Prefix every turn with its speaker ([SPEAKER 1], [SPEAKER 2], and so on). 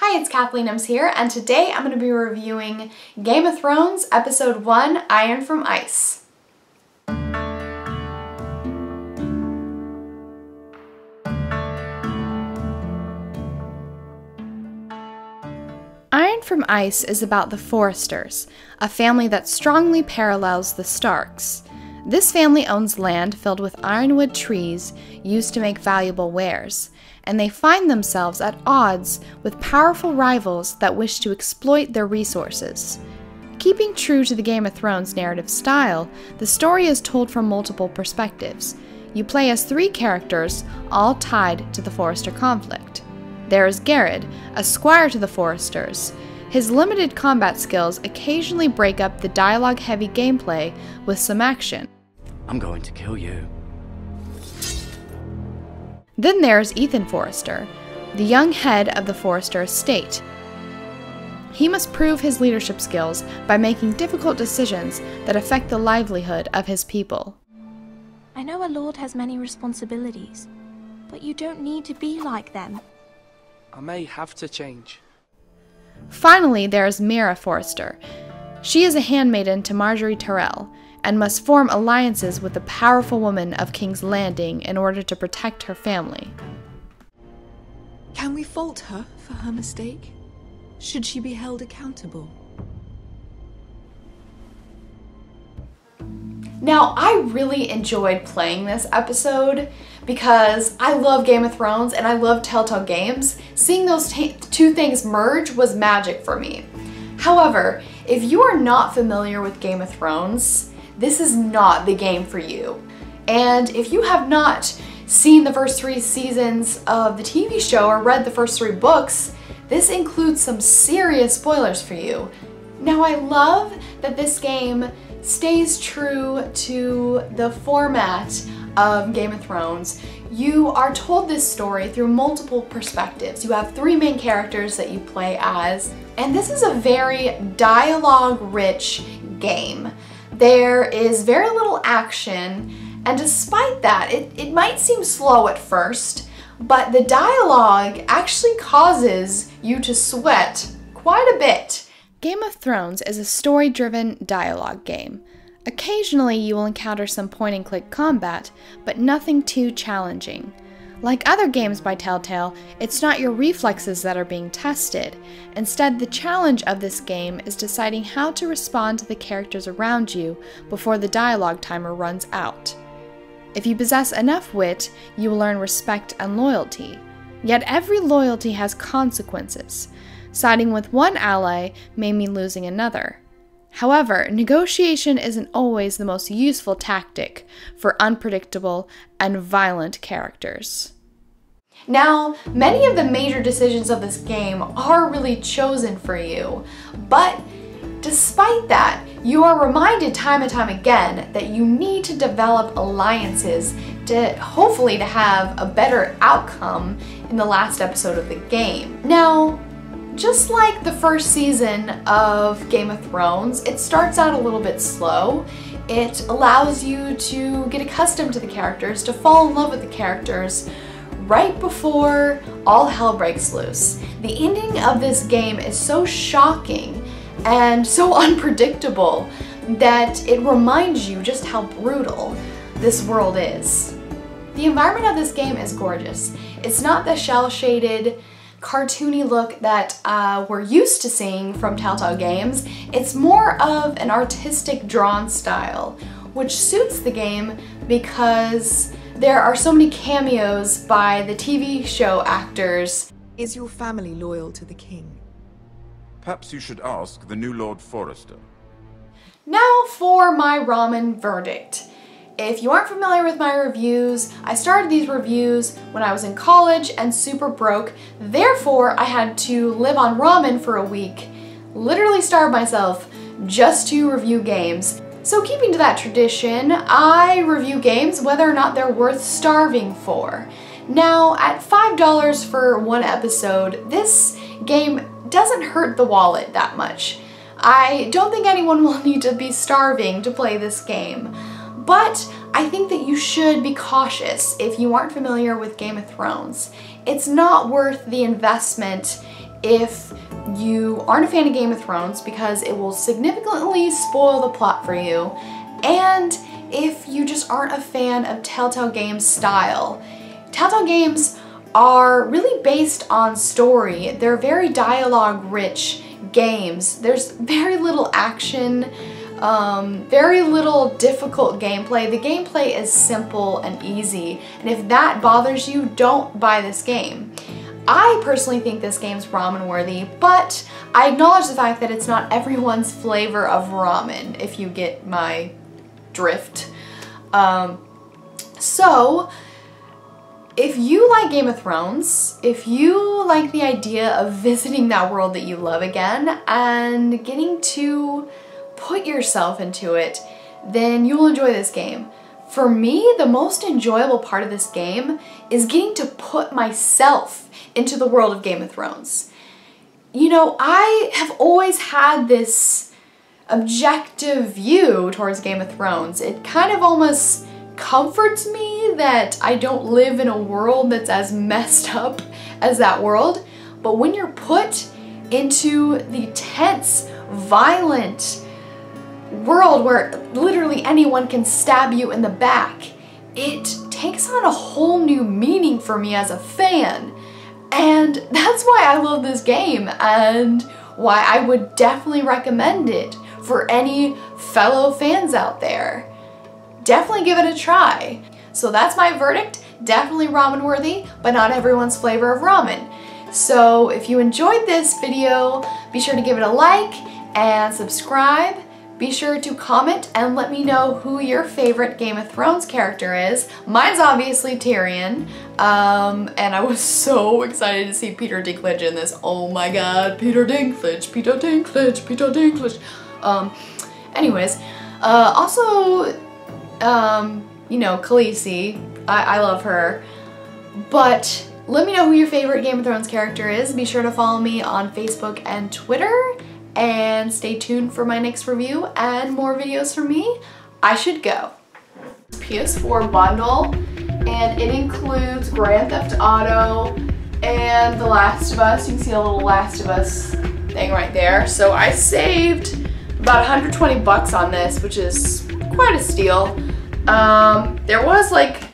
[SPEAKER 1] Hi, it's Kathleenmms here, and today I'm going to be reviewing Game of Thrones Episode 1, Iron from Ice. Iron from Ice is about the Foresters, a family that strongly parallels the Starks. This family owns land filled with ironwood trees used to make valuable wares, and they find themselves at odds with powerful rivals that wish to exploit their resources. Keeping true to the Game of Thrones narrative style, the story is told from multiple perspectives. You play as three characters, all tied to the Forester conflict. There is Garrett, a squire to the Foresters. His limited combat skills occasionally break up the dialogue-heavy gameplay with some action.
[SPEAKER 2] I'm going to kill you.
[SPEAKER 1] Then there's Ethan Forrester, the young head of the Forrester estate. He must prove his leadership skills by making difficult decisions that affect the livelihood of his people.
[SPEAKER 3] I know a lord has many responsibilities, but you don't need to be like them.
[SPEAKER 4] I may have to change.
[SPEAKER 1] Finally, there is Mira Forrester. She is a handmaiden to Marjorie Tyrell, and must form alliances with the powerful woman of King's Landing in order to protect her family.
[SPEAKER 5] Can we fault her for her mistake? Should she be held accountable?
[SPEAKER 1] Now, I really enjoyed playing this episode because I love Game of Thrones and I love Telltale Games. Seeing those two things merge was magic for me. However, if you are not familiar with Game of Thrones, this is not the game for you. And if you have not seen the first 3 seasons of the TV show or read the first 3 books, this includes some serious spoilers for you. Now, I love that this game stays true to the format of Game of Thrones. You are told this story through multiple perspectives. You have 3 main characters that you play as, and this is a very dialogue-rich game. There is very little action, and despite that, it might seem slow at first, but the dialogue actually causes you to sweat quite a bit. Game of Thrones is a story-driven dialogue game. Occasionally, you will encounter some point-and-click combat, but nothing too challenging. Like other games by Telltale, it's not your reflexes that are being tested. Instead, the challenge of this game is deciding how to respond to the characters around you before the dialogue timer runs out. If you possess enough wit, you will learn respect and loyalty. Yet every loyalty has consequences. Siding with one ally may mean losing another. However, negotiation isn't always the most useful tactic for unpredictable and violent characters. Now, many of the major decisions of this game are really chosen for you, but despite that, you are reminded time and time again that you need to develop alliances to hopefully to have a better outcome in the last episode of the game. Now, just like the first season of Game of Thrones, it starts out a little bit slow. It allows you to get accustomed to the characters, to fall in love with the characters right before all hell breaks loose. The ending of this game is so shocking and so unpredictable that it reminds you just how brutal this world is. The environment of this game is gorgeous. It's not the shell-shaded, cartoony look that we're used to seeing from Telltale Games. It's more of an artistic drawn style, which suits the game because there are so many cameos by the TV show actors.
[SPEAKER 5] Is your family loyal to the king?
[SPEAKER 6] Perhaps you should ask the new Lord Forrester.
[SPEAKER 1] Now for my ramen verdict. If you aren't familiar with my reviews, I started these reviews when I was in college and super broke. Therefore, I had to live on ramen for a week, literally starve myself just to review games. So keeping to that tradition, I review games whether or not they're worth starving for. Now, at $5 for one episode, this game doesn't hurt the wallet that much. I don't think anyone will need to be starving to play this game. But I think that you should be cautious if you aren't familiar with Game of Thrones. It's not worth the investment if you aren't a fan of Game of Thrones because it will significantly spoil the plot for you, and if you just aren't a fan of Telltale Game's style. Telltale Games are really based on story. They're very dialogue-rich games. There's very little action, very little difficult gameplay. The gameplay is simple and easy, and if that bothers you, don't buy this game. I personally think this game's ramen worthy, but I acknowledge the fact that it's not everyone's flavor of ramen, if you get my drift. So, if you like Game of Thrones, if you like the idea of visiting that world that you love again and getting to put yourself into it, then you'll enjoy this game. For me, the most enjoyable part of this game is getting to put myself into the world of Game of Thrones. You know, I have always had this objective view towards Game of Thrones. It kind of almost comforts me that I don't live in a world that's as messed up as that world. But when you're put into the tense, violent world where literally anyone can stab you in the back, it takes on a whole new meaning for me as a fan. And that's why I love this game and why I would definitely recommend it for any fellow fans out there. Definitely give it a try. So that's my verdict. Definitely ramen worthy, but not everyone's flavor of ramen. So if you enjoyed this video, be sure to give it a like and subscribe. Be sure to comment and let me know who your favorite Game of Thrones character is. Mine's obviously Tyrion, and I was so excited to see Peter Dinklage in this. Oh my god, Peter Dinklage, Peter Dinklage, Peter Dinklage. Anyways, also, you know, Khaleesi, I love her, but let me know who your favorite Game of Thrones character is. Be sure to follow me on Facebook and Twitter, and stay tuned for my next review and more videos from me. I should go. PS4 bundle, and it includes Grand Theft Auto and The Last of Us. You can see a little Last of Us thing right there. So I saved about 120 bucks on this, which is quite a steal. There was like